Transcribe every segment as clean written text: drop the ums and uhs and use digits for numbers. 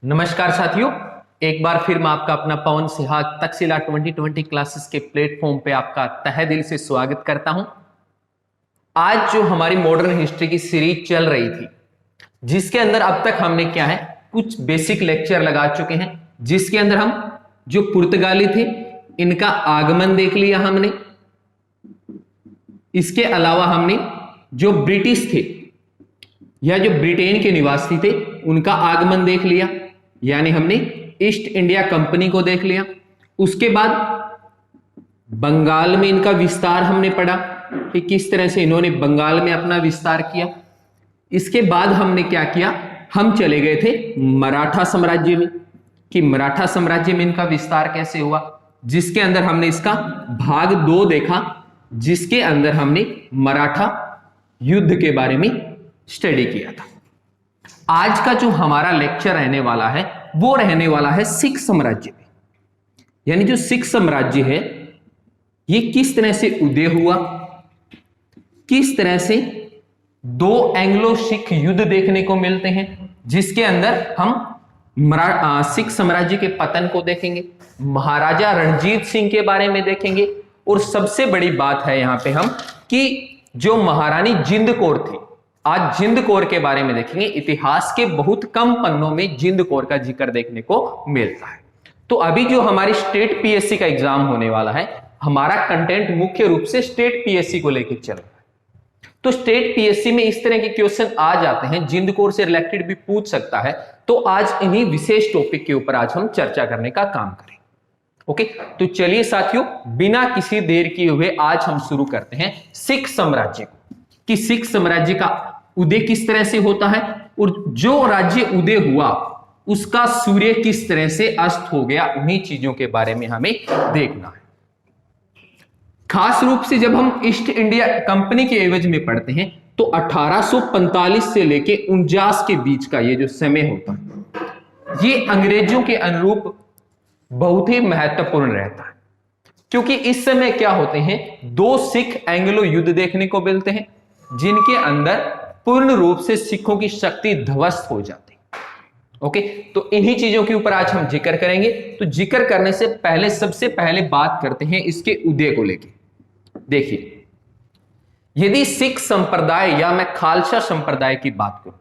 नमस्कार साथियों, एक बार फिर मैं आपका अपना पवन सिहाग तक्षशिला 2020 क्लासेस के प्लेटफॉर्म पे आपका तहे दिल से स्वागत करता हूं। आज जो हमारी मॉडर्न हिस्ट्री की सीरीज चल रही थी, जिसके अंदर अब तक हमने क्या है कुछ बेसिक लेक्चर लगा चुके हैं, जिसके अंदर हम जो पुर्तगाली थे इनका आगमन देख लिया हमने। इसके अलावा हमने जो ब्रिटिश थे या जो ब्रिटेन के निवासी थे उनका आगमन देख लिया, यानी हमने ईस्ट इंडिया कंपनी को देख लिया। उसके बाद बंगाल में इनका विस्तार हमने पढ़ा कि किस तरह से इन्होंने बंगाल में अपना विस्तार किया। इसके बाद हमने क्या किया, हम चले गए थे मराठा साम्राज्य में कि मराठा साम्राज्य में इनका विस्तार कैसे हुआ, जिसके अंदर हमने इसका भाग 2 देखा, जिसके अंदर हमने मराठा युद्ध के बारे में स्टडी किया था। आज का जो हमारा लेक्चर रहने वाला है वो रहने वाला है सिख साम्राज्य में, यानी जो सिख साम्राज्य है ये किस तरह से उदय हुआ, किस तरह से 2 एंग्लो सिख युद्ध देखने को मिलते हैं, जिसके अंदर हम सिख साम्राज्य के पतन को देखेंगे, महाराजा रणजीत सिंह के बारे में देखेंगे, और सबसे बड़ी बात है यहां पे हम कि जो महारानी जिंद कौर थी, आज जिंद कौर के बारे में देखेंगे। इतिहास के बहुत कम पन्नों में जिंद कौर का जिक्र देखने को मिलता है। तो अभी जो हमारी स्टेट पीएससी का एग्जाम होने वाला है, हमारा कंटेंट मुख्य रूप से स्टेट पीएससी को लेकर चल रहा है। तो स्टेट पीएससी में इस तरह के क्वेश्चन आ जाते हैं, जिंद कौर से रिलेटेड भी पूछ सकता है। तो आज इन्हीं विशेष टॉपिक के ऊपर आज हम चर्चा करने का काम करें। ओके, तो चलिए साथियों, बिना किसी देर किए हुए आज हम शुरू करते हैं सिख साम्राज्य को, कि सिख साम्राज्य का उदय किस तरह से होता है और जो राज्य उदय हुआ उसका सूर्य किस तरह से अस्त हो गया, उन्हीं चीजों के बारे में हमें देखना है। खास रूप से जब हम ईस्ट इंडिया कंपनी के एवज में पढ़ते हैं तो 1845 से लेके 49 के बीच का ये जो समय होता है, ये अंग्रेजों के अनुरूप बहुत ही महत्वपूर्ण रहता है, क्योंकि इस समय क्या होते हैं, 2 सिख एंग्लो युद्ध देखने को मिलते हैं, जिनके अंदर पूर्ण रूप से सिखों की शक्ति ध्वस्त हो जाती है। ओके, तो इन्हीं चीजों के ऊपर आज हम जिक्र करेंगे। तो जिक्र करने से पहले सबसे पहले बात करते हैं इसके उदय को लेके। देखिए, यदि सिख संप्रदाय या मैं खालसा संप्रदाय की बात करूं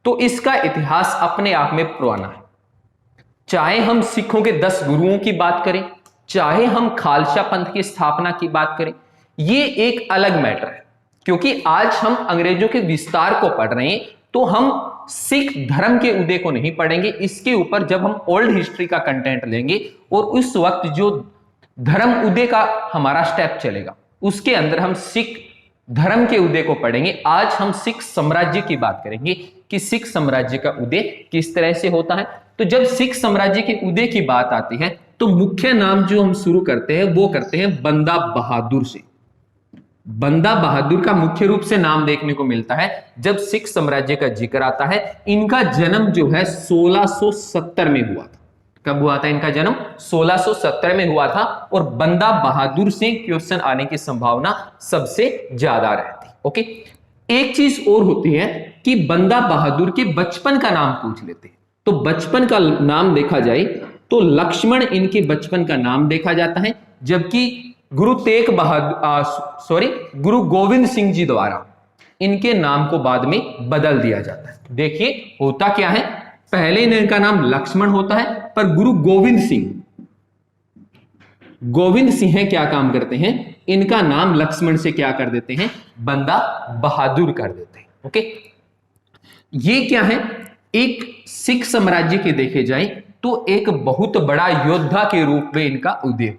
तो इसका इतिहास अपने आप में पुराना है। चाहे हम सिखों के 10 गुरुओं की बात करें, चाहे हम खालसा पंथ की स्थापना की बात करें, ये एक अलग मैटर है। क्योंकि आज हम अंग्रेजों के विस्तार को पढ़ रहे हैं तो हम सिख धर्म के उदय को नहीं पढ़ेंगे। इसके ऊपर जब हम ओल्ड हिस्ट्री का कंटेंट लेंगे और उस वक्त जो धर्म उदय का हमारा स्टेप चलेगा उसके अंदर हम सिख धर्म के उदय को पढ़ेंगे। आज हम सिख साम्राज्य की बात करेंगे कि सिख साम्राज्य का उदय किस तरह से होता है। तो जब सिख साम्राज्य के उदय की बात आती है तो मुख्य नाम जो हम शुरू करते हैं वो करते हैं बंदा बहादुर से। बंदा बहादुर का मुख्य रूप से नाम देखने को मिलता है जब सिख साम्राज्य का जिक्र आता है। इनका जन्म जो है 1670 में हुआ था। कब हुआ था इनका जन्म? 1670 में हुआ था। और बंदा बहादुर से क्वेश्चन आने की संभावना सबसे ज्यादा रहती। ओके, एक चीज और होती है कि बंदा बहादुर के बचपन का नाम पूछ लेते हैं। तो बचपन का नाम देखा जाए तो लक्ष्मण इनके बचपन का नाम देखा जाता है, जबकि गुरु गोविंद सिंह जी द्वारा इनके नाम को बाद में बदल दिया जाता है। देखिए होता क्या है, पहले इनका नाम लक्ष्मण होता है, पर गुरु गोविंद सिंह क्या काम करते हैं, इनका नाम लक्ष्मण से क्या कर देते हैं, बंदा बहादुर कर देते हैं। ओके, ये क्या है, एक सिख साम्राज्य के देखे जाए तो एक बहुत बड़ा योद्धा के रूप में इनका उदय हुआ।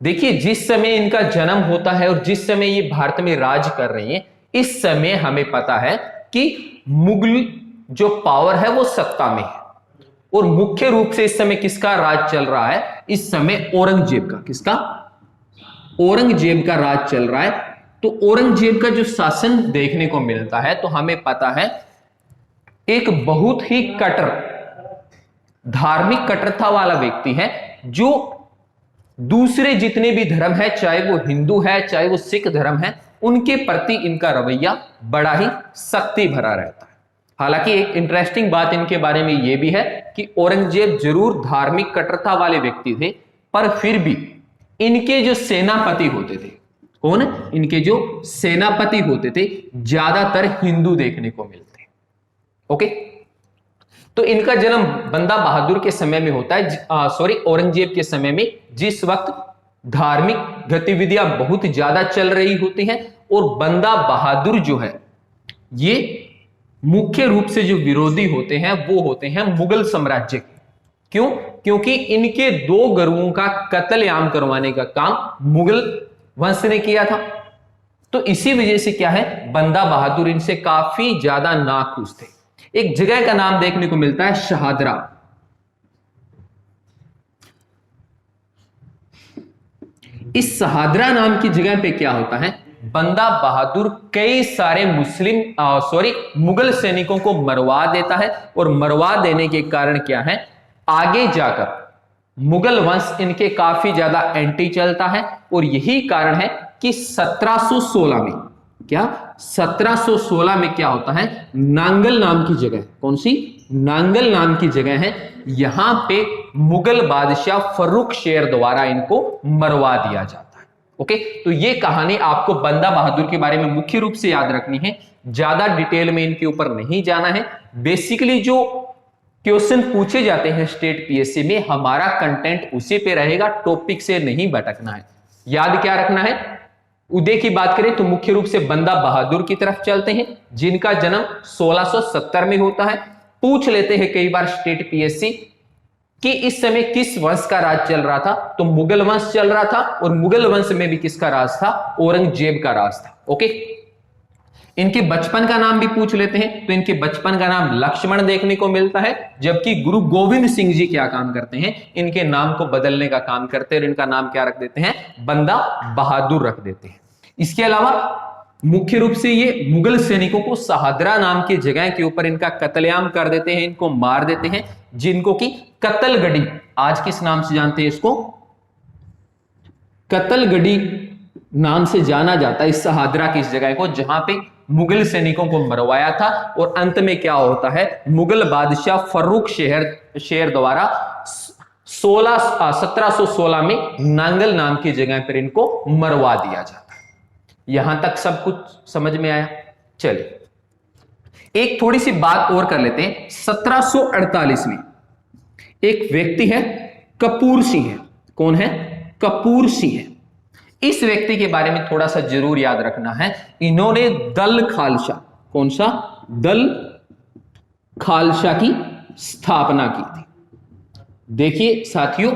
देखिए, जिस समय इनका जन्म होता है और जिस समय ये भारत में राज कर रहे हैं, इस समय हमें पता है कि मुगल जो पावर है वो सत्ता में है। और मुख्य रूप से इस समय किसका राज चल रहा है, इस समय औरंगजेब का। किसका? औरंगजेब का राज चल रहा है। तो औरंगजेब का जो शासन देखने को मिलता है तो हमें पता है एक बहुत ही कट्टर, धार्मिक कट्टरता वाला व्यक्ति है, जो दूसरे जितने भी धर्म है, चाहे वो हिंदू है चाहे वो सिख धर्म है, उनके प्रति इनका रवैया बड़ा ही सख्ती भरा रहता है। हालांकि एक इंटरेस्टिंग बात इनके बारे में यह भी है कि औरंगजेब जरूर धार्मिक कट्टरता वाले व्यक्ति थे, पर फिर भी इनके जो सेनापति होते थे, कौन? इनके जो सेनापति होते थे ज्यादातर हिंदू देखने को मिलते हैं। ओके, तो इनका जन्म बंदा बहादुर के समय में होता है, औरंगजेब के समय में, जिस वक्त धार्मिक गतिविधियां बहुत ज्यादा चल रही होती हैं और बंदा बहादुर जो है ये मुख्य रूप से जो विरोधी होते हैं वो होते हैं मुगल साम्राज्य के। क्यों? क्योंकि इनके 2 गुरुओं का कत्लेआम करवाने का काम मुगल वंश ने किया था। तो इसी वजह से क्या है, बंदा बहादुर इनसे काफी ज्यादा नाखुश थे। एक जगह का नाम देखने को मिलता है शहादरा। इस शहादरा नाम की जगह पे क्या होता है, बंदा बहादुर कई सारे मुगल सैनिकों को मरवा देता है, और मरवा देने के कारण क्या है, आगे जाकर मुगल वंश इनके काफी ज्यादा एंटी चलता है। और यही कारण है कि 1716 में 1716 में क्या होता है, नांगल नाम की जगह, कौन सी? नांगल नाम की जगह है, यहां पे मुगल बादशाह फर्रुख शेर द्वारा इनको मरवा दिया जाता है। ओके, तो ये कहानी आपको बंदा बहादुर के बारे में मुख्य रूप से याद रखनी है, ज्यादा डिटेल में इनके ऊपर नहीं जाना है। बेसिकली जो क्वेश्चन पूछे जाते हैं स्टेट पीएससी में, हमारा कंटेंट उसी पे रहेगा, टॉपिक से नहीं भटकना है। याद क्या रखना है, उदय की बात करें तो मुख्य रूप से बंदा बहादुर की तरफ चलते हैं, जिनका जन्म 1670 में होता है। पूछ लेते हैं कई बार स्टेट पीएससी कि इस समय किस वंश का राज चल रहा था, तो मुगल वंश चल रहा था, और मुगल वंश में भी किसका राज था, औरंगजेब का राज था। ओके, इनके बचपन का नाम भी पूछ लेते हैं, तो इनके बचपन का नाम लक्ष्मण देखने को मिलता है, जबकि गुरु गोविंद सिंह जी क्या काम करते हैं, इनके नाम को बदलने का काम करते हैं और इनका नाम क्या रख देते हैं, बंदा बहादुर रख देते हैं। इसके अलावा मुख्य रूप से ये मुगल सैनिकों को शहादरा नाम की जगह के ऊपर इनका कत्लेआम कर देते हैं, इनको मार देते हैं, जिनको कि कत्लगढ़ी, आज किस नाम से जानते हैं इसको, कत्लगढ़ी नाम से जाना जाता है इस शहादरा की इस जगह को, जहां पे मुगल सैनिकों को मरवाया था। और अंत में क्या होता है, मुगल बादशाह फर्रुख शेर द्वारा 1716 में नांगल नाम की जगह पर इनको मरवा दिया जाता है। यहां तक सब कुछ समझ में आया? चलिए एक थोड़ी सी बात और कर लेते हैं। 1748 में एक व्यक्ति है, कपूर सिंह है। कौन है? कपूर सिंह है। इस व्यक्ति के बारे में थोड़ा सा जरूर याद रखना है। इन्होंने दल खालसा, कौन सा? दल खालसा की स्थापना की थी। देखिए साथियों,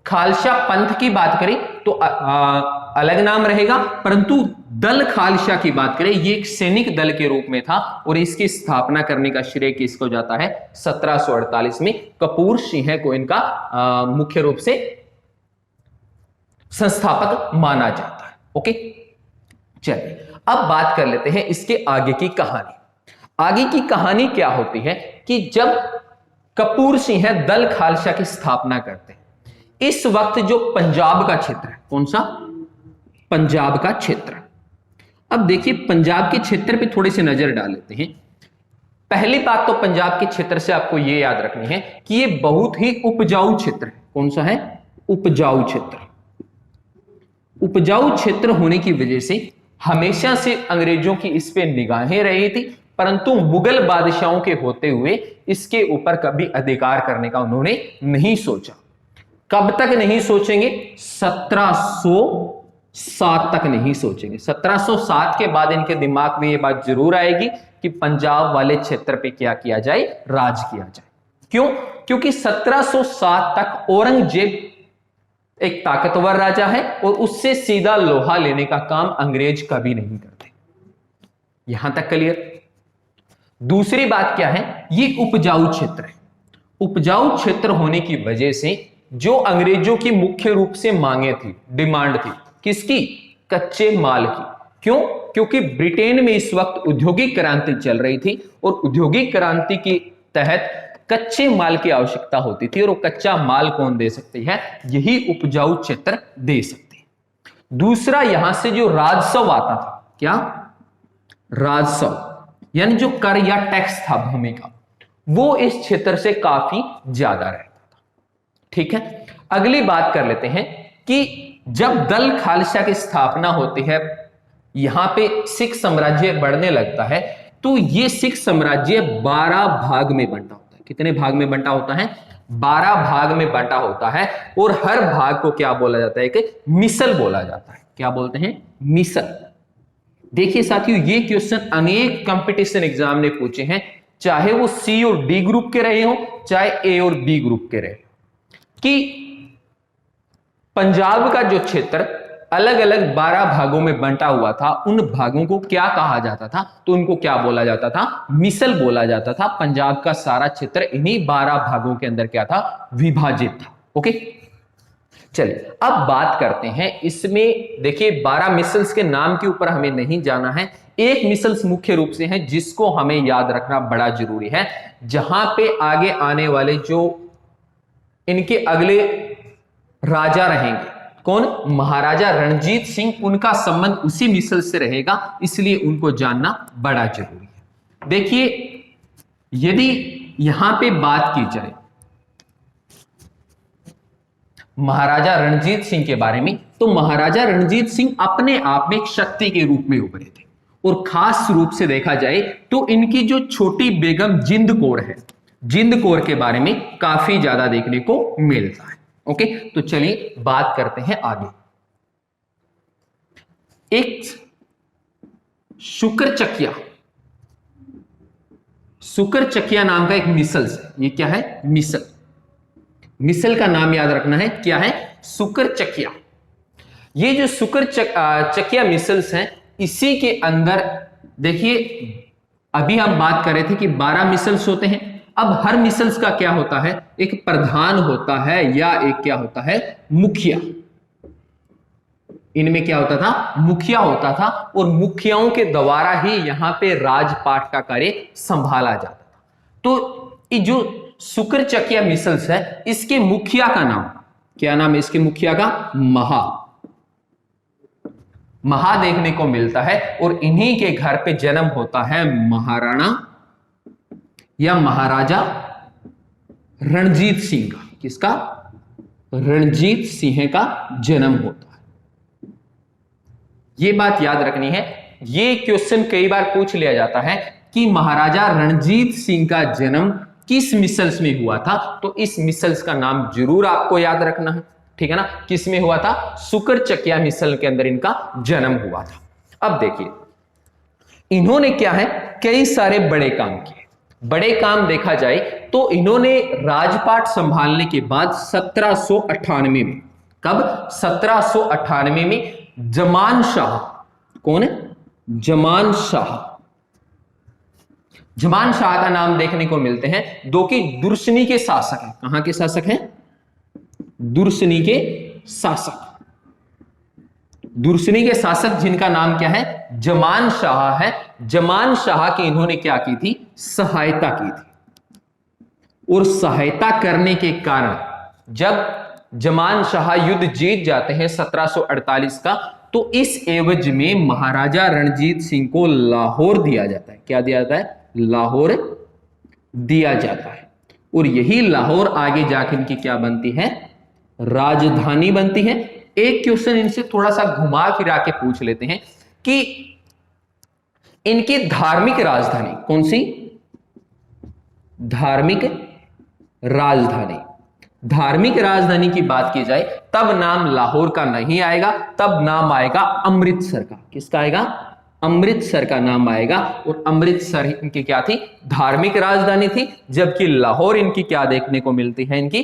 खालसा पंथ की बात करें तो अलग नाम रहेगा, परंतु दल खालसा की बात करें, ये एक सैनिक दल के रूप में था, और इसकी स्थापना करने का श्रेय किसको जाता है? 1748 में कपूर सिंह को इनका मुख्य रूप से संस्थापक माना जाता है। ओके, चलिए अब बात कर लेते हैं इसके आगे की कहानी। आगे की कहानी क्या होती है कि जब कपूर सिंह दल खालसा की स्थापना करते हैं, इस वक्त जो पंजाब का क्षेत्र है, कौन सा? पंजाब का क्षेत्र। अब देखिए पंजाब के क्षेत्र पे थोड़ी सी नजर डाल लेते हैं। पहली बात तो पंजाब के क्षेत्र से आपको यह याद रखनी है कि यह बहुत ही उपजाऊ क्षेत्र है। कौन सा है? उपजाऊ क्षेत्र। उपजाऊ क्षेत्र होने की वजह से हमेशा से अंग्रेजों की इस पे निगाहें रही थी, परंतु मुगल बादशाहों के होते हुए इसके ऊपर कभी अधिकार करने का उन्होंने नहीं सोचा। कब तक नहीं सोचेंगे? 1707 तक नहीं सोचेंगे। 1707 के बाद इनके दिमाग में यह बात जरूर आएगी कि पंजाब वाले क्षेत्र पे क्या किया जाए? राज किया जाए। क्यों? क्योंकि 1707 तक औरंगजेब एक ताकतवर राजा है और उससे सीधा लोहा लेने का काम अंग्रेज कभी नहीं करते। यहां तक क्लियर? दूसरी बात क्या है? ये उपजाऊ क्षेत्र है। उपजाऊ क्षेत्र होने की वजह से जो अंग्रेजों की मुख्य रूप से मांगे थी, डिमांड थी, किसकी? कच्चे माल की। क्यों? क्योंकि ब्रिटेन में इस वक्त औद्योगिक क्रांति चल रही थी और औद्योगिक क्रांति के तहत कच्चे माल की आवश्यकता होती थी, और वो कच्चा माल कौन दे सकती है? यही उपजाऊ क्षेत्र दे सकते हैं। दूसरा, यहां से जो राजस्व आता था, क्या? राजस्व। यानी जो कर या टैक्स था भूमि का, वो इस क्षेत्र से काफी ज्यादा रहता था। ठीक है, अगली बात कर लेते हैं कि जब दल खालसा की स्थापना होती है, यहां पे सिख साम्राज्य बढ़ने लगता है, तो ये सिख साम्राज्य 12 भाग में बंटा होता है। कितने भाग में बंटा होता है? 12 भाग में बंटा होता है। और हर भाग को क्या बोला जाता है? कि मिसल बोला जाता है। क्या बोलते हैं? मिसल। देखिए साथियों, ये क्वेश्चन अनेक कंपटीशन एग्जाम ने पूछे हैं, चाहे वो सी और डी ग्रुप के रहे हो, चाहे ए और बी ग्रुप के रहे, कि पंजाब का जो क्षेत्र अलग अलग 12 भागों में बंटा हुआ था, उन भागों को क्या कहा जाता था? तो उनको क्या बोला जाता था? मिसल बोला जाता था। पंजाब का सारा क्षेत्र इन्हीं 12 भागों के अंदर क्या था? विभाजित था। ओके, चलिए अब बात करते हैं इसमें। देखिए 12 मिसल्स के नाम के ऊपर हमें नहीं जाना है, एक मिसल्स मुख्य रूप से है जिसको हमें याद रखना बड़ा जरूरी है, जहां पे आगे आने वाले जो इनके अगले राजा रहेंगे, कौन? महाराजा रणजीत सिंह, उनका संबंध उसी मिसल से रहेगा, इसलिए उनको जानना बड़ा जरूरी है। देखिए यदि यहां पे बात की जाए महाराजा रणजीत सिंह के बारे में, तो महाराजा रणजीत सिंह अपने आप में एक शक्ति के रूप में उभरे थे। और खास रूप से देखा जाए तो इनकी जो छोटी बेगम जिंद कौर है, जिंद कौर के बारे में काफी ज्यादा देखने को मिलता है। ओके, तो चलिए बात करते हैं आगे। एक शुक्रचकिया, शुक्रचकिया नाम का एक मिसल्स है। ये क्या है? मिसल। मिसल का नाम याद रखना है, क्या है? शुक्रचकिया। ये जो शुक्रचकिया मिसल्स हैं, इसी के अंदर देखिए अभी हम बात कर रहे थे कि 12 मिसल्स होते हैं। अब हर मिसल्स का क्या होता है? एक प्रधान होता है या एक क्या होता है? मुखिया। इनमें क्या होता था? मुखिया होता था, और मुखियाओं के द्वारा ही यहां पे राजपाट का कार्य संभाला जाता था। तो ये जो शुक्रचकिया मिसल्स है, इसके मुखिया का नाम क्या नाम है? इसके मुखिया का महा देखने को मिलता है। और इन्हीं के घर पे जन्म होता है महाराणा या महाराजा रणजीत सिंह का। किसका? रणजीत सिंह का जन्म होता है। यह बात याद रखनी है। यह क्वेश्चन कई बार पूछ लिया जाता है कि महाराजा रणजीत सिंह का जन्म किस मिसल्स में हुआ था, तो इस मिसल्स का नाम जरूर आपको याद रखना है। ठीक है ना? किस में हुआ था? शुक्रचकिया मिसल के अंदर इनका जन्म हुआ था। अब देखिए इन्होंने क्या है, कई सारे बड़े काम किए। बड़े काम देखा जाए तो इन्होंने राजपाट संभालने के बाद 1798 में, कब? 1798 में जमान शाह, कौन है? जमान शाह। जमान शाह का नाम देखने को मिलते हैं, जो कि दुर्सनी के शासक हैं। कहां के शासक हैं? दुर्सनी के शासक। दुर्सनी के शासक जिनका नाम क्या है? जमान शाह है। जमान शाह की इन्होंने क्या की थी? सहायता की थी। और सहायता करने के कारण जब जमान शाह युद्ध जीत जाते हैं 1748 का, तो इस एवज में महाराजा रणजीत सिंह को लाहौर दिया जाता है। क्या दिया जाता है? लाहौर दिया जाता है। और यही लाहौर आगे जाकर इनकी क्या बनती है? राजधानी बनती है। एक क्वेश्चन इनसे थोड़ा सा घुमा फिरा के पूछ लेते हैं कि इनकी धार्मिक राजधानी कौन सी? धार्मिक राजधानी। धार्मिक राजधानी की बात की जाए तब नाम लाहौर का नहीं आएगा, तब नाम आएगा अमृतसर का। किसका आएगा? अमृतसर का नाम आएगा। और अमृतसर इनकी क्या थी? धार्मिक राजधानी थी। जबकि लाहौर इनकी क्या देखने को मिलती है? इनकी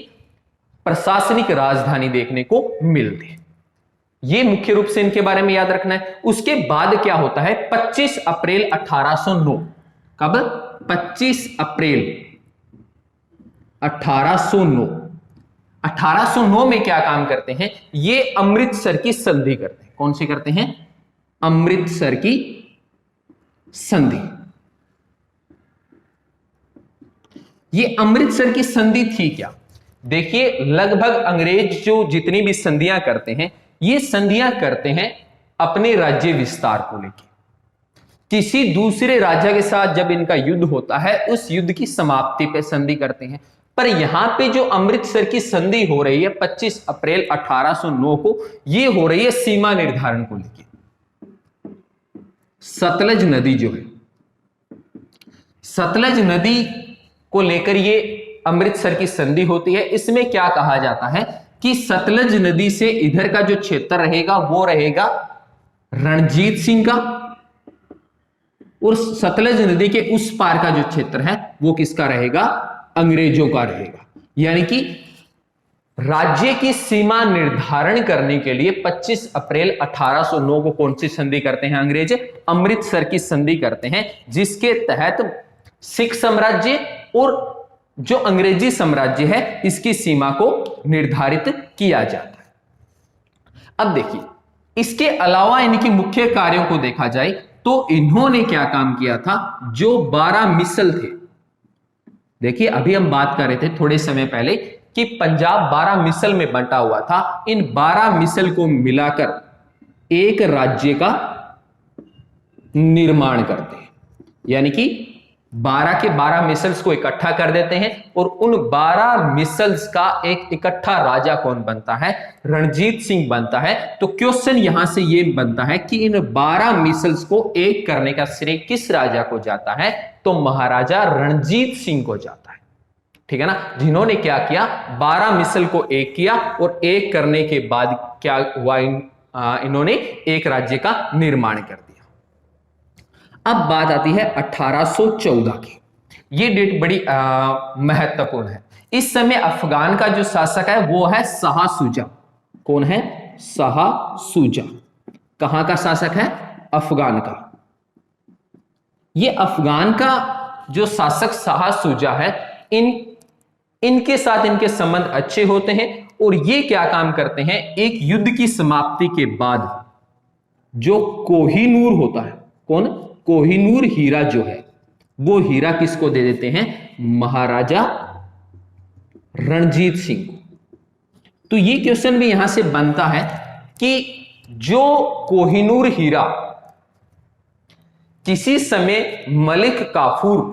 प्रशासनिक राजधानी देखने को मिलती है। यह मुख्य रूप से इनके बारे में याद रखना है। उसके बाद क्या होता है? 25 अप्रैल 1809। कब? 25 अप्रैल 1809। 1809 में क्या काम करते हैं? ये अमृतसर की संधि करते हैं। कौन सी करते हैं? अमृतसर की संधि। ये अमृतसर की संधि थी क्या? देखिए लगभग अंग्रेज जो जितनी भी संधियां करते हैं, ये संधियां करते हैं अपने राज्य विस्तार को लेकर। किसी दूसरे राज्य के साथ जब इनका युद्ध होता है उस युद्ध की समाप्ति पे संधि करते हैं। पर यहां पे जो अमृतसर की संधि हो रही है 25 अप्रैल 1809 को, ये हो रही है सीमा निर्धारण को लेकर। सतलज नदी जो है, सतलज नदी को लेकर ये अमृतसर की संधि होती है। इसमें क्या कहा जाता है कि सतलज नदी से इधर का जो क्षेत्र रहेगा वो रहेगा रणजीत सिंह का, और सतलज नदी के उस पार का जो क्षेत्र है वो किसका रहेगा, अंग्रेजों का रहेगा। यानी कि राज्य की सीमा निर्धारण करने के लिए 25 अप्रैल 1809 को कौन सी संधि करते हैं अंग्रेज, अमृतसर की संधि करते हैं, जिसके तहत सिख साम्राज्य और जो अंग्रेजी साम्राज्य है इसकी सीमा को निर्धारित किया जाता है। अब देखिए, इसके अलावा इनके मुख्य कार्यों को देखा जाए तो इन्होंने क्या काम किया था, जो 12 मिसल थे। देखिए, अभी हम बात कर रहे थे थोड़े समय पहले कि पंजाब 12 मिसल में बंटा हुआ था। इन 12 मिसल को मिलाकर एक राज्य का निर्माण करते हैं। यानी कि 12 के 12 मिसल्स को इकट्ठा कर देते हैं और उन 12 मिसल्स का एक इकट्ठा राजा कौन बनता है, रणजीत सिंह बनता है। तो क्वेश्चन यहां से ये बनता है कि इन 12 मिसल्स को एक करने का श्रेय किस राजा को जाता है, तो महाराजा रणजीत सिंह को जाता है। ठीक है ना, जिन्होंने क्या किया, 12 मिसल को एक किया और एक करने के बाद क्या हुआ, इन्होंने एक राज्य का निर्माण कर दिया। अब बात आती है 1814 की। ये डेट बड़ी महत्वपूर्ण है। इस समय अफगान का जो शासक है वो है शाह शुजा। कौन है, शाह शुजा। कहां का शासक है, अफगान का। ये अफगान का जो शासक शाह शुजा है, इनके साथ इनके संबंध अच्छे होते हैं और ये क्या काम करते हैं, एक युद्ध की समाप्ति के बाद जो कोहिनूर होता है, कौन, कोहिनूर हीरा जो है, वो हीरा किसको दे देते हैं, महाराजा रणजीत सिंह को। तो ये क्वेश्चन भी यहां से बनता है कि जो कोहिनूर हीरा किसी समय मलिक काफूर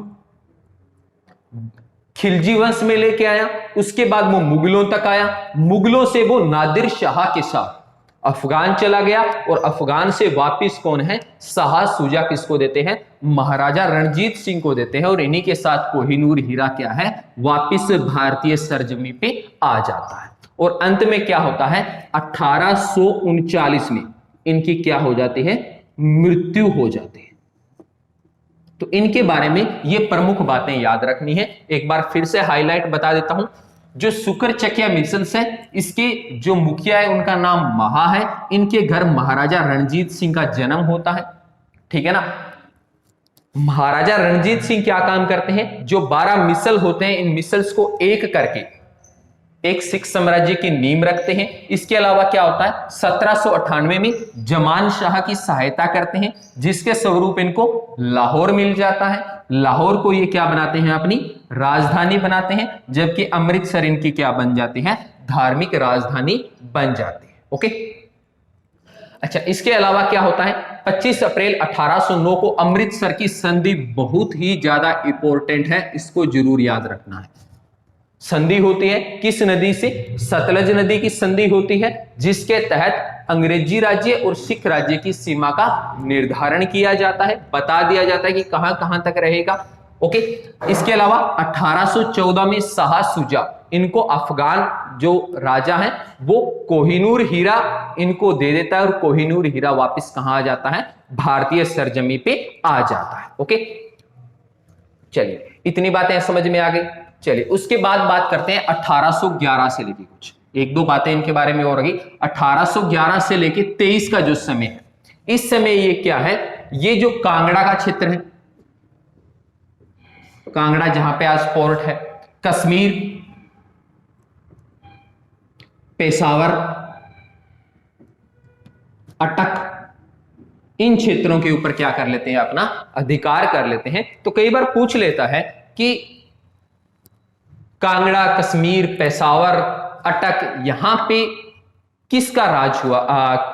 खिलजी वंश में लेके आया, उसके बाद वो मुगलों तक आया, मुगलों से वो नादिर शाह के साथ अफगान चला गया और अफगान से वापिस कौन है, शाह शुजा किसको देते हैं, महाराजा रणजीत सिंह को देते हैं। और इन्हीं के साथ कोहिनूर हीरा क्या है, वापिस भारतीय सरजमी पे आ जाता है। और अंत में क्या होता है, 1839 में इनकी क्या हो जाती है, मृत्यु हो जाती है। तो इनके बारे में ये प्रमुख बातें याद रखनी है। एक बार फिर से हाईलाइट बता देता हूं, जो शुक्रचकिया मिशंस है, इसके जो मुखिया है उनका नाम महा है। इनके घर महाराजा रणजीत सिंह का जन्म होता है। ठीक है ना, महाराजा रणजीत सिंह क्या काम करते हैं, जो 12 मिसल होते हैं, इन मिसल्स को एक करके एक सिख साम्राज्य की नींव रखते हैं। इसके अलावा क्या होता है, 1798 में जमान शाह की सहायता करते हैं, जिसके स्वरूप इनको लाहौर मिल जाता है। लाहौर को ये क्या बनाते हैं, अपनी राजधानी बनाते हैं, जबकि अमृतसर इनकी क्या बन जाती है, धार्मिक राजधानी बन जाती है। ओके, अच्छा, इसके अलावा क्या होता है, 25 अप्रैल 1809 को अमृतसर की संधि बहुत ही ज्यादा इंपॉर्टेंट है, इसको जरूर याद रखना है। संधि होती है किस नदी से, सतलज नदी की संधि होती है, जिसके तहत अंग्रेजी राज्य और सिख राज्य की सीमा का निर्धारण किया जाता है, बता दिया जाता है कि कहां कहां तक रहेगा। ओके, इसके अलावा 1814 में शाह शुजा, इनको अफगान जो राजा है वो कोहिनूर हीरा इनको दे देता है और कोहिनूर हीरा वापस कहां आ जाता है, भारतीय सरजमी पे आ जाता है। ओके, चलिए इतनी बातें समझ में आ गई। चलिए उसके बाद बात करते हैं 1811 से लेके कुछ एक दो बातें इनके बारे में और रही। 1811 से लेके 23 का जो समय है, इस समय ये क्या है, ये जो कांगड़ा का क्षेत्र है, कांगड़ा जहां पे आज पोर्ट है, कश्मीर, पेशावर, अटक, इन क्षेत्रों के ऊपर क्या कर लेते हैं, अपना अधिकार कर लेते हैं। तो कई बार पूछ लेता है कि कांगड़ा, कश्मीर, पेशावर, अटक, यहां पे किसका राज हुआ,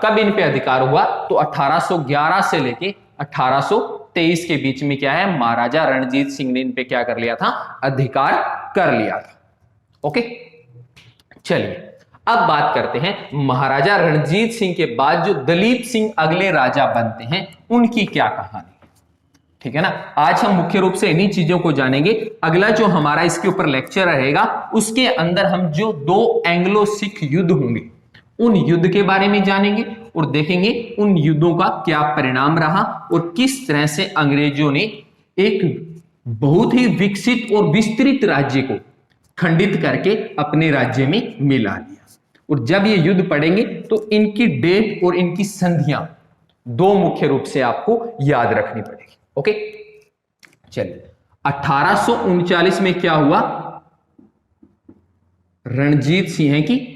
कब इन पे अधिकार हुआ, तो 1811 से लेके 1800 23 के बीच में क्या है, महाराजा रणजीत सिंह ने इन पे क्या कर लिया था, अधिकार कर लिया था। ओके, चलिए अब बात करते हैं महाराजा रणजीत सिंह के बाद जो दलीप सिंह अगले राजा बनते हैं उनकी क्या कहानी, ठीक है ना। आज हम मुख्य रूप से इन्हीं चीजों को जानेंगे। अगला जो हमारा इसके ऊपर लेक्चर रहेगा उसके अंदर हम जो 2 एंग्लो सिख युद्ध होंगे उन युद्ध के बारे में जानेंगे और देखेंगे उन युद्धों का क्या परिणाम रहा और किस तरह से अंग्रेजों ने एक बहुत ही विकसित और विस्तृत राज्य को खंडित करके अपने राज्य में मिला लिया। और जब ये युद्ध पढ़ेंगे तो इनकी डेट और इनकी संधियां 2 मुख्य रूप से आपको याद रखनी पड़ेगी। ओके, चलिए 1839 में क्या हुआ, रणजीत सिंह की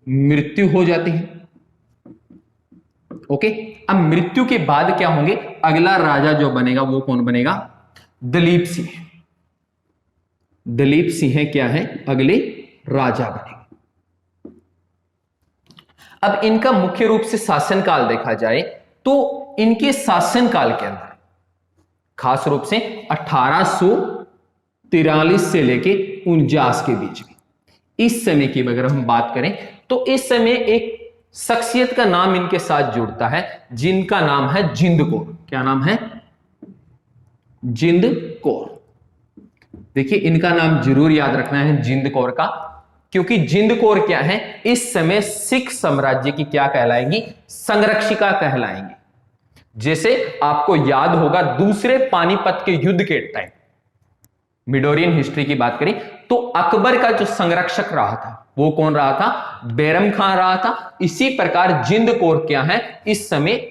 मृत्यु हो जाती है। ओके, अब मृत्यु के बाद क्या होंगे, अगला राजा जो बनेगा वो कौन बनेगा, दलीप सिंह। दलीप सिंह क्या है, अगले राजा बनेंगे। अब इनका मुख्य रूप से शासनकाल देखा जाए तो इनके शासनकाल के अंदर खास रूप से 1843 से लेके 49 के बीच में, इस समय की अगर हम बात करें तो इस समय एक शख्सियत का नाम इनके साथ जुड़ता है जिनका नाम है जिंद कौर। क्या नाम है, जिंद कौर। देखिए इनका नाम जरूर याद रखना है जिंद कौर का, क्योंकि जिंद कौर क्या है, इस समय सिख साम्राज्य की क्या कहलाएंगी, संरक्षिका कहलाएंगी। जैसे आपको याद होगा दूसरे पानीपत के युद्ध के टाइम मिडोरियन हिस्ट्री की बात करें तो अकबर का जो संरक्षक रहा था वो कौन रहा था, बैरम खान रहा था। इसी प्रकार जिंद कौर क्या है, इस समय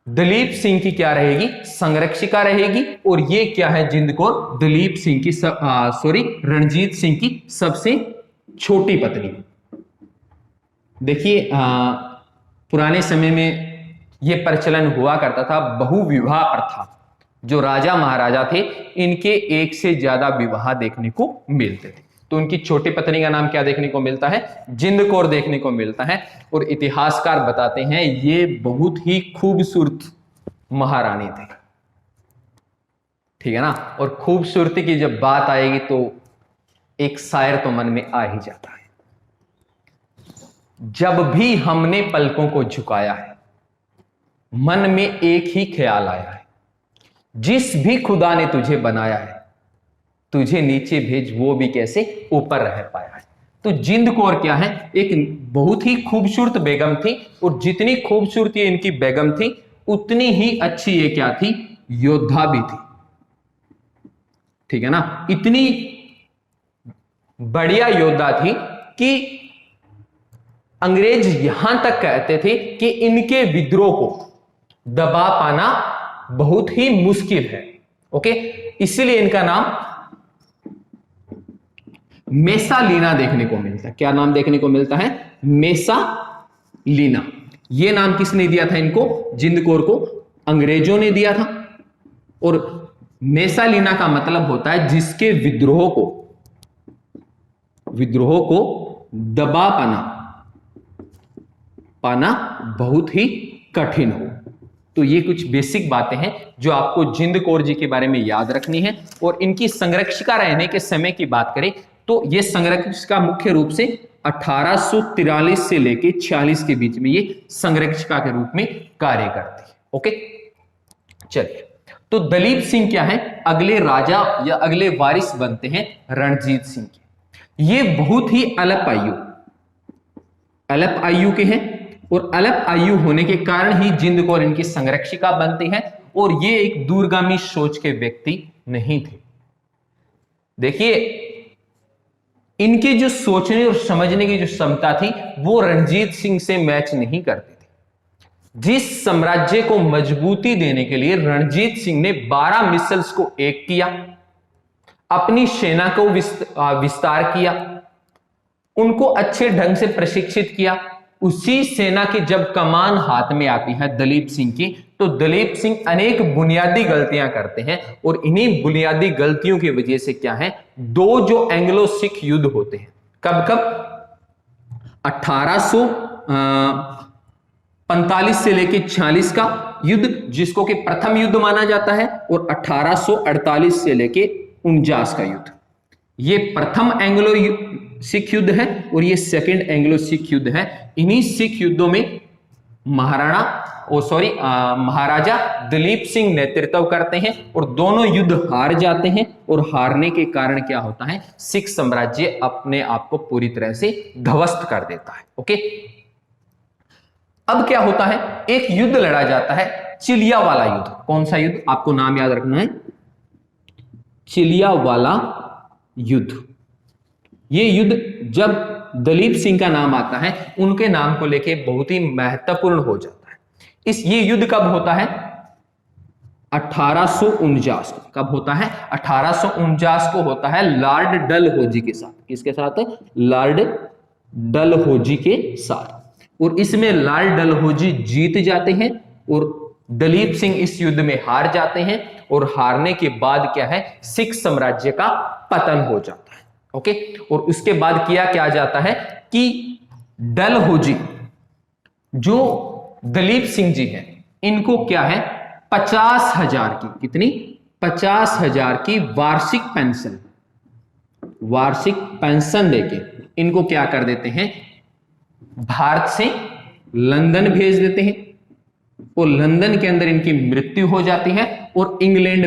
दलीप सिंह की क्या रहेगी, संरक्षिका रहेगी। और ये क्या है, जिंद कौर दलीप सिंह की रणजीत सिंह की सबसे छोटी पत्नी। देखिए पुराने समय में यह प्रचलन हुआ करता था बहुविवाह प्रथा, जो राजा महाराजा थे इनके एक से ज्यादा विवाह देखने को मिलते थे। तो उनकी छोटी पत्नी का नाम क्या देखने को मिलता है, जिंद कौर देखने को मिलता है। और इतिहासकार बताते हैं ये बहुत ही खूबसूरत महारानी थे, ठीक है ना। और खूबसूरती की जब बात आएगी तो एक शायर तो मन में आ ही जाता है, जब भी हमने पलकों को झुकाया है मन में एक ही ख्याल आया है, जिस भी खुदा ने तुझे बनाया है तुझे नीचे भेज वो भी कैसे ऊपर रह पाया है। तो जिंद कौर क्या है, एक बहुत ही खूबसूरत बेगम थी। और जितनी खूबसूरती इनकी बेगम थी उतनी ही अच्छी ये क्या थी, योद्धा भी थी, ठीक है ना। इतनी बढ़िया योद्धा थी कि अंग्रेज यहां तक कहते थे कि इनके विद्रोह को दबा पाना बहुत ही मुश्किल है। ओके, इसलिए इनका नाम मेसालीना देखने को मिलता है। क्या नाम देखने को मिलता है, मेसालीना। यह नाम किसने दिया था इनको, जिंद कौर को अंग्रेजों ने दिया था। और मेसालीना का मतलब होता है जिसके विद्रोह को दबा पाना बहुत ही कठिन हो। तो ये कुछ बेसिक बातें हैं जो आपको जिंद कौर जी के बारे में याद रखनी है। और इनकी संरक्षिका रहने के समय की बात करें तो ये संरक्षिका मुख्य रूप से 1843 से लेके 46 के बीच में ये संरक्षिका के रूप में कार्य करती है। ओके, चलिए तो दलीप सिंह क्या है, अगले राजा या अगले वारिस बनते हैं रणजीत सिंह के। ये बहुत ही अल्प आयु के हैं और अल्प आयु होने के कारण ही जिंद कौर इनकी संरक्षिका बनती है। और ये एक दूरगामी सोच के व्यक्ति नहीं थे। देखिए इनके जो सोचने और समझने की जो क्षमता थी वो रणजीत सिंह से मैच नहीं करती थी। जिस साम्राज्य को मजबूती देने के लिए रणजीत सिंह ने 12 मिसल्स को एक किया, अपनी सेना को विस्तार किया, उनको अच्छे ढंग से प्रशिक्षित किया, उसी सेना की जब कमान हाथ में आती है दलीप सिंह की, तो दलीप सिंह अनेक बुनियादी गलतियां करते हैं। और इन्हीं बुनियादी गलतियों की वजह से क्या है, 2 जो एंग्लो सिख युद्ध होते हैं, कब 1845 से लेके 46 का युद्ध जिसको कि प्रथम युद्ध माना जाता है, और 1848 से लेके 49 का युद्ध, ये प्रथम एंग्लो सिख युद्ध है और ये सेकंड एंग्लो सिख युद्ध है। इन्हीं सिख युद्धों में महाराजा दलीप सिंह नेतृत्व करते हैं और दोनों युद्ध हार जाते हैं, और हारने के कारण क्या होता है, सिख साम्राज्य अपने आप को पूरी तरह से ध्वस्त कर देता है। ओके, अब क्या होता है, एक युद्ध लड़ा जाता है, चिलियावाला युद्ध। कौन सा युद्ध, आपको नाम याद रखना है, चिलियावाला युद्ध। ये युद्ध जब दलीप सिंह का नाम आता है, उनके नाम को लेके बहुत ही महत्वपूर्ण हो जाता है। ये युद्ध कब होता है, 1849। कब होता है, 1849 को होता है लॉर्ड डलहौजी के साथ। किसके साथ, लॉर्ड डलहौजी के साथ। और इसमें लॉर्ड डलहौजी जीत जाते हैं और दलीप सिंह इस युद्ध में हार जाते हैं, और हारने के बाद क्या है, सिख साम्राज्य का पतन हो जाता है। ओके, और उसके बाद किया क्या जाता है कि डलहौजी जो दलीप सिंह जी हैं, इनको क्या है, 50,000 की, कितनी, 50,000 की वार्षिक पेंशन देके इनको क्या कर देते हैं, भारत से लंदन भेज देते हैं, और लंदन के अंदर इनकी मृत्यु हो जाती है, और इंग्लैंड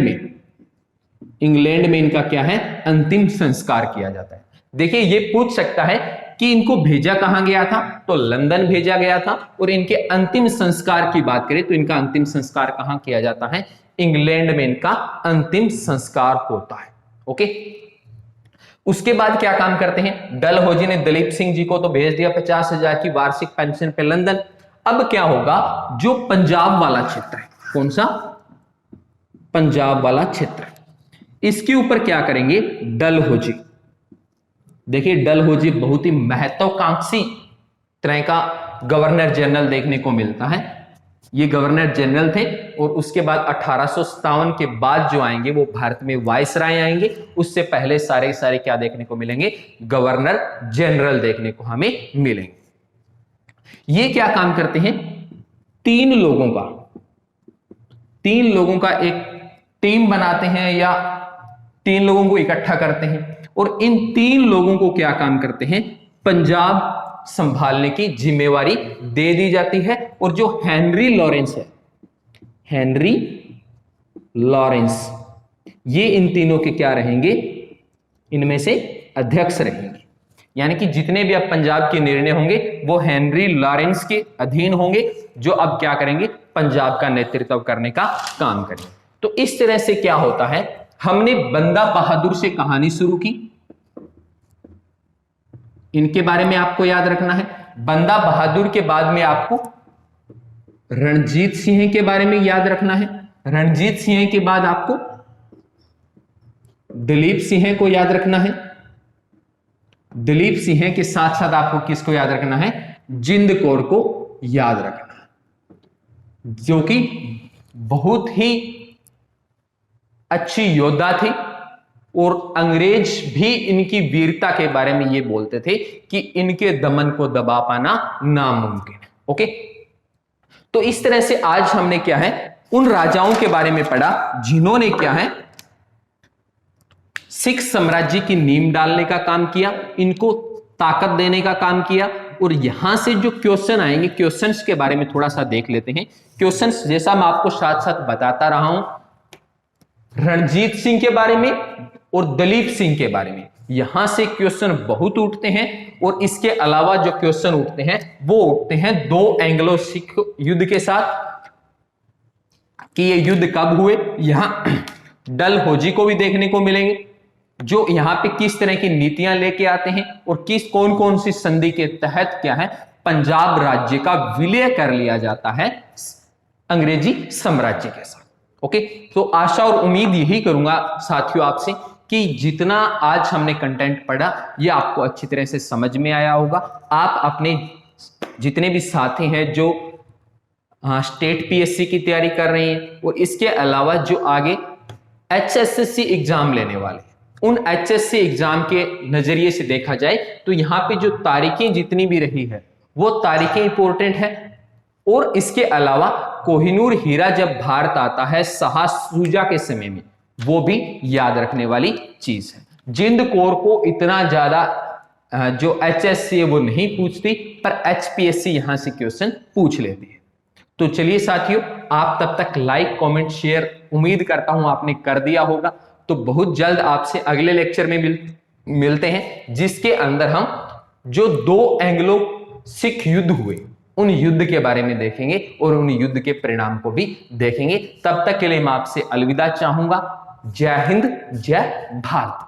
में इनका क्या है, अंतिम संस्कार किया जाता है। देखिए, ये पूछ सकता है कि इनको भेजा कहां गया था, तो लंदन भेजा गया था, और इनके अंतिम संस्कार की बात करें तो इनका अंतिम संस्कार कहां किया जाता है, इंग्लैंड में इनका अंतिम संस्कार होता है। ओके, उसके बाद क्या काम करते हैं, डलहौजी ने दलीप सिंह जी को तो भेज दिया 50,000 की वार्षिक पेंशन पे लंदन। अब क्या होगा, जो पंजाब वाला क्षेत्र है, कौन सा, पंजाब वाला क्षेत्र, इसके ऊपर क्या करेंगे, डलहौजी। देखिए, डलहौजी बहुत ही महत्वाकांक्षी तरह का गवर्नर जनरल देखने को मिलता है। ये गवर्नर जनरल थे, और उसके बाद 1857 के बाद जो आएंगे वो भारत में वायसराय आएंगे। उससे पहले सारे क्या देखने को मिलेंगे, गवर्नर जनरल देखने को हमें मिलेंगे। ये क्या काम करते हैं, तीन लोगों का एक टीम बनाते हैं, या 3 लोगों को इकट्ठा करते हैं, और इन 3 लोगों को क्या काम करते हैं, पंजाब संभालने की जिम्मेवारी दे दी जाती है। और जो हेनरी लॉरेंस, ये इन तीनों के क्या रहेंगे, इनमें से अध्यक्ष रहेंगे। यानी कि जितने भी अब पंजाब के निर्णय होंगे वो हेनरी लॉरेंस के अधीन होंगे, जो अब क्या करेंगे, पंजाब का नेतृत्व करने का काम करेंगे। तो इस तरह से क्या होता है, हमने बंदा बहादुर से कहानी शुरू की, इनके बारे में आपको याद रखना है। बंदा बहादुर के बाद में आपको रणजीत सिंह के बारे में याद रखना है। रणजीत सिंह के बाद आपको दलीप सिंह को याद रखना है। दलीप सिंह के साथ साथ आपको किसको याद रखना है, जिंद कौर को याद रखना है, जो कि बहुत ही अच्छी योद्धा थी, और अंग्रेज भी इनकी वीरता के बारे में ये बोलते थे कि इनके दमन को दबा पाना नामुमकिन है। ओके, तो इस तरह से आज हमने क्या है, उन राजाओं के बारे में पढ़ा जिन्होंने क्या है, सिख साम्राज्य की नींव डालने का काम किया, इनको ताकत देने का काम किया। और यहां से जो क्वेश्चन आएंगे, क्वेश्चंस के बारे में थोड़ा सा देख लेते हैं। क्वेश्चंस जैसा मैं आपको साथ साथ बताता रहा हूं, रणजीत सिंह के बारे में और दलीप सिंह के बारे में यहां से क्वेश्चन बहुत उठते हैं। और इसके अलावा जो क्वेश्चन उठते हैं वो उठते हैं 2 एंग्लो सिख युद्ध के साथ, कि ये युद्ध कब हुए, यहां डलहौजी को भी देखने को मिलेंगे, जो यहां पे किस तरह की नीतियां लेके आते हैं, और कौन कौन सी संधि के तहत क्या है, पंजाब राज्य का विलय कर लिया जाता है अंग्रेजी साम्राज्य के साथ। ओके, तो आशा और उम्मीद यही करूंगा साथियों आपसे कि जितना आज हमने कंटेंट पढ़ा ये आपको अच्छी तरह से समझ में आया होगा। आप अपने जितने भी साथी हैं जो स्टेट पीएससी की तैयारी कर रहे हैं, और इसके अलावा जो आगे एचएसएससी एग्जाम लेने वाले, उन एचएससी एग्जाम के नजरिए से देखा जाए तो यहाँ पे जो तारीखें जितनी भी रही है वो तारीखें इंपॉर्टेंट है। और इसके अलावा कोहिनूर हीरा जब भारत आता है शाह शुजा के समय में, वो भी याद रखने वाली चीज है। जिंद कोर को इतना ज्यादा जो एचएससी है वो नहीं पूछती, पर एचपीएससी यहां से क्वेश्चन पूछ लेती है। तो चलिए साथियों, आप तब तक लाइक कमेंट शेयर उम्मीद करता हूं आपने कर दिया होगा। तो बहुत जल्द आपसे अगले लेक्चर में मिलते हैं, जिसके अंदर हम जो 2 एंग्लो सिख युद्ध हुए उन युद्ध के बारे में देखेंगे और उन युद्ध के परिणाम को भी देखेंगे। तब तक के लिए मैं आपसे अलविदा चाहूंगा। जय हिंद, जय भारत।